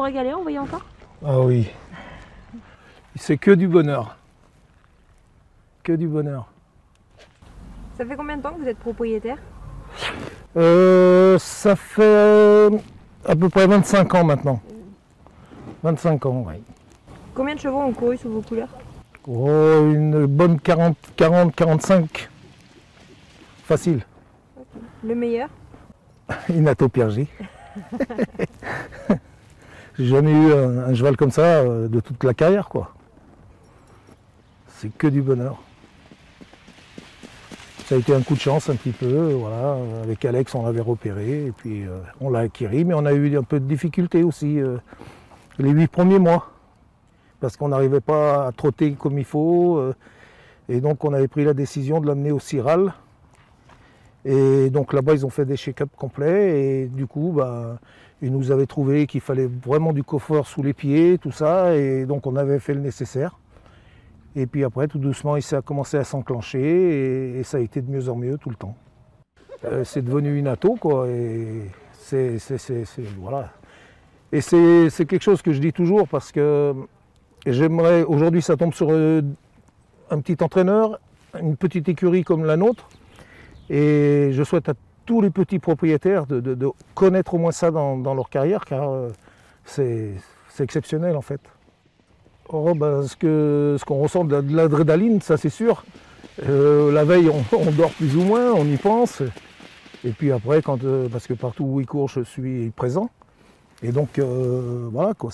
régalé en voyant ça? Ah oui. C'est que du bonheur. Que du bonheur. Ça fait combien de temps que vous êtes propriétaire? Ça fait à peu près 25 ans maintenant. 25 ans, oui. Combien de chevaux ont couru sous vos couleurs? Oh, une bonne 40-45. Facile. Le meilleur? Inato Piergy. J'ai jamais eu un cheval comme ça de toute la carrière, quoi. C'est que du bonheur. Ça a été un coup de chance un petit peu, voilà. Avec Alex, on l'avait repéré et puis on l'a acquis, mais on a eu un peu de difficultés aussi les 8 premiers mois, parce qu'on n'arrivait pas à trotter comme il faut, et donc on avait pris la décision de l'amener au Ciral. Et donc là-bas, ils ont fait des check-up complets et du coup, bah, ils nous avaient trouvé qu'il fallait vraiment du confort sous les pieds, tout ça, et donc on avait fait le nécessaire. Et puis après, tout doucement, il a commencé à s'enclencher et ça a été de mieux en mieux tout le temps. C'est devenu une ato, quoi, et voilà. Et c'est quelque chose que je dis toujours parce que j'aimerais, aujourd'hui ça tombe sur un petit entraîneur, une petite écurie comme la nôtre, et je souhaite à tous les petits propriétaires de connaître au moins ça dans leur carrière, car c'est exceptionnel en fait. Oh, ben, ce qu'on ressent de l'adrénaline, ça c'est sûr. La veille, on dort plus ou moins, on y pense. Et puis après, parce que partout où il court, je suis présent. Et donc, voilà quoi.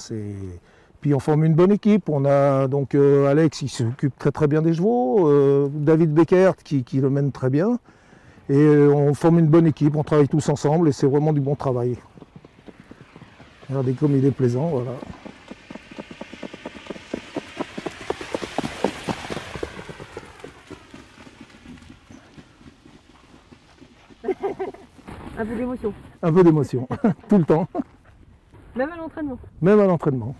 Puis on forme une bonne équipe. On a donc Alex, il s'occupe très très bien des chevaux. David Beckert qui le mène très bien. Et on forme une bonne équipe, on travaille tous ensemble et c'est vraiment du bon travail. Regardez comme il est plaisant, voilà. Un peu d'émotion. Un peu d'émotion, tout le temps. Même à l'entraînement. Même à l'entraînement,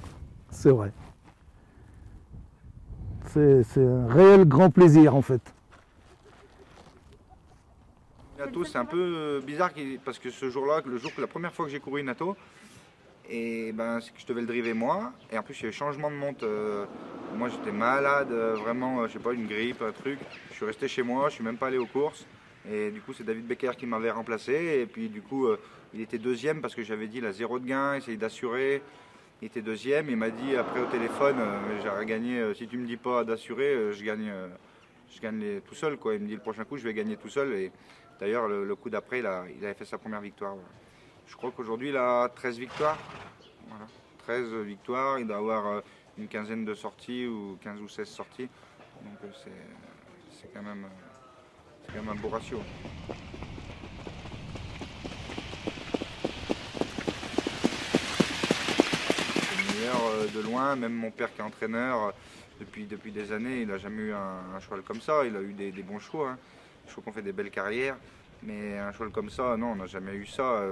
c'est vrai. C'est un réel grand plaisir en fait. Nato, c'est un peu bizarre parce que ce jour-là, la première fois que j'ai couru une Nato, et ben, c'est que je devais le driver moi, et en plus il y a eu changement de monte. Moi j'étais malade, vraiment, je sais pas, une grippe, un truc. Je suis resté chez moi, je suis même pas allé aux courses. Et du coup, c'est David Becker qui m'avait remplacé. Et puis, du coup, il était deuxième parce que j'avais dit la 0 de gain, essayer d'assurer. Il était deuxième. Il m'a dit après au téléphone, j'ai gagné. Si tu me dis pas d'assurer, je gagne tout seul, quoi. Il me dit le prochain coup, je vais gagner tout seul. Et d'ailleurs, le coup d'après, il avait fait sa première victoire. Voilà. Je crois qu'aujourd'hui, il a 13 victoires. Voilà. 13 victoires. Il doit avoir une quinzaine de sorties ou 15 ou 16 sorties. Donc, c'est quand même. C'est quand même un beau ratio. Le meilleur de loin, même mon père qui est entraîneur depuis des années, il n'a jamais eu un cheval comme ça. Il a eu des bons chevaux, hein. Des chevaux qui ont fait des belles carrières, mais un cheval comme ça, non, on n'a jamais eu ça.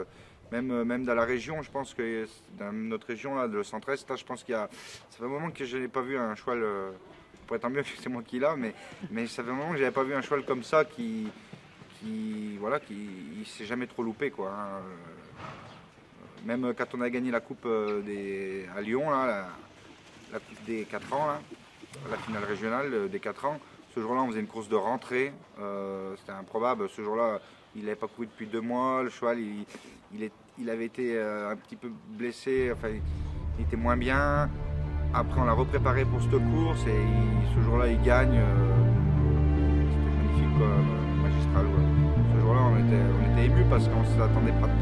Même dans la région, je pense que dans notre région, là, de Centre-Est, je pense ça fait un moment que je n'ai pas vu un cheval. Tant mieux que c'est moi qui l'a, mais ça fait un moment que je n'avais pas vu un cheval comme ça qui s'est jamais trop loupé, quoi, hein. Même quand on a gagné la coupe à Lyon, là, la coupe des 4 ans, là, la finale régionale des 4 ans, ce jour-là on faisait une course de rentrée, c'était improbable. Ce jour-là il n'avait pas couru depuis 2 mois, le cheval il avait été un petit peu blessé, enfin il était moins bien. Après on l'a repréparé pour cette course et ce jour-là il gagne, c'était magnifique, quoi, magistral, ouais. Ce jour-là on était émus parce qu'on ne s'attendait pas trop.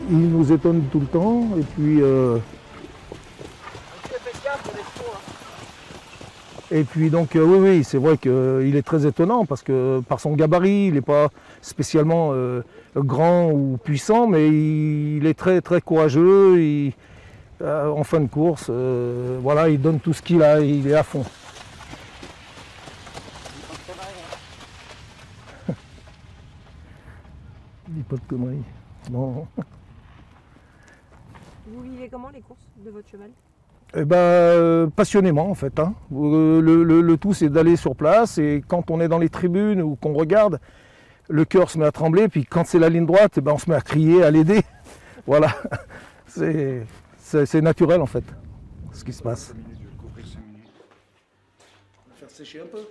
Il nous étonne tout le temps et puis donc oui, c'est vrai qu'il est très étonnant parce que par son gabarit, il n'est pas spécialement grand ou puissant, mais il est très très courageux. En fin de course, voilà, il donne tout ce qu'il a, il est à fond. Dis pas de conneries. Non. Vous vivez comment les courses de votre cheval? Eh ben, passionnément en fait, hein. Le tout c'est d'aller sur place et quand on est dans les tribunes ou qu'on regarde, le cœur se met à trembler, puis quand c'est la ligne droite, eh ben, on se met à crier, à l'aider. Voilà, c'est naturel en fait, ce qui se passe. 5 minutes, je vais couvrir 5 minutes. On va faire sécher un peu.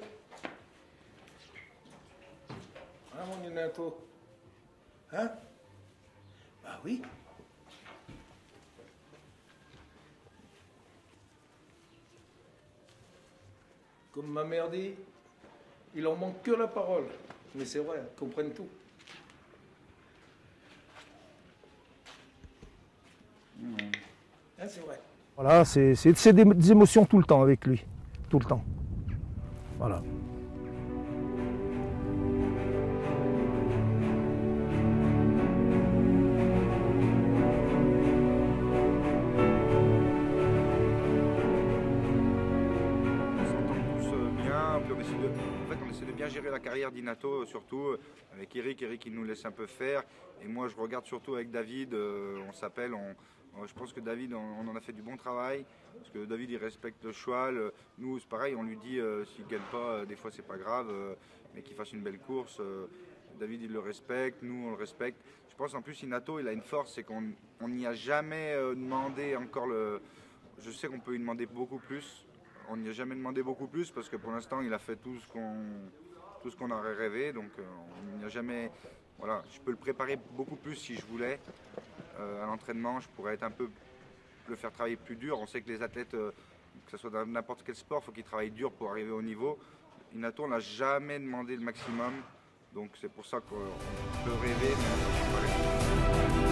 Ah mon Inato. Hein? Bah oui. Comme ma mère dit, il en manque que la parole. Mais c'est vrai, ils comprennent tout. Hein, c'est vrai. Voilà, c'est des émotions tout le temps avec lui. Tout le temps. Voilà. On s'entend tous bien, puis on essaie de bien gérer la carrière d'Inato, surtout avec Eric il nous laisse un peu faire, et moi je regarde surtout avec David, on s'appelle, je pense que David on en a fait du bon travail, parce que David il respecte le cheval, nous c'est pareil, on lui dit s'il ne gagne pas, des fois c'est pas grave, mais qu'il fasse une belle course, David il le respecte, nous on le respecte. Je pense en plus Inato il a une force, c'est qu'on n'y a jamais demandé encore je sais qu'on peut lui demander beaucoup plus. On n'y a jamais demandé beaucoup plus parce que pour l'instant il a fait tout ce qu'on aurait rêvé, donc on n'y a jamais. Voilà, je peux le préparer beaucoup plus si je voulais. À l'entraînement, je pourrais le faire travailler plus dur. On sait que les athlètes, que ce soit dans n'importe quel sport, il faut qu'ils travaillent dur pour arriver au niveau. Inato, on n'a jamais demandé le maximum, donc c'est pour ça qu'on peut rêver, mais on ne peut pas rêver.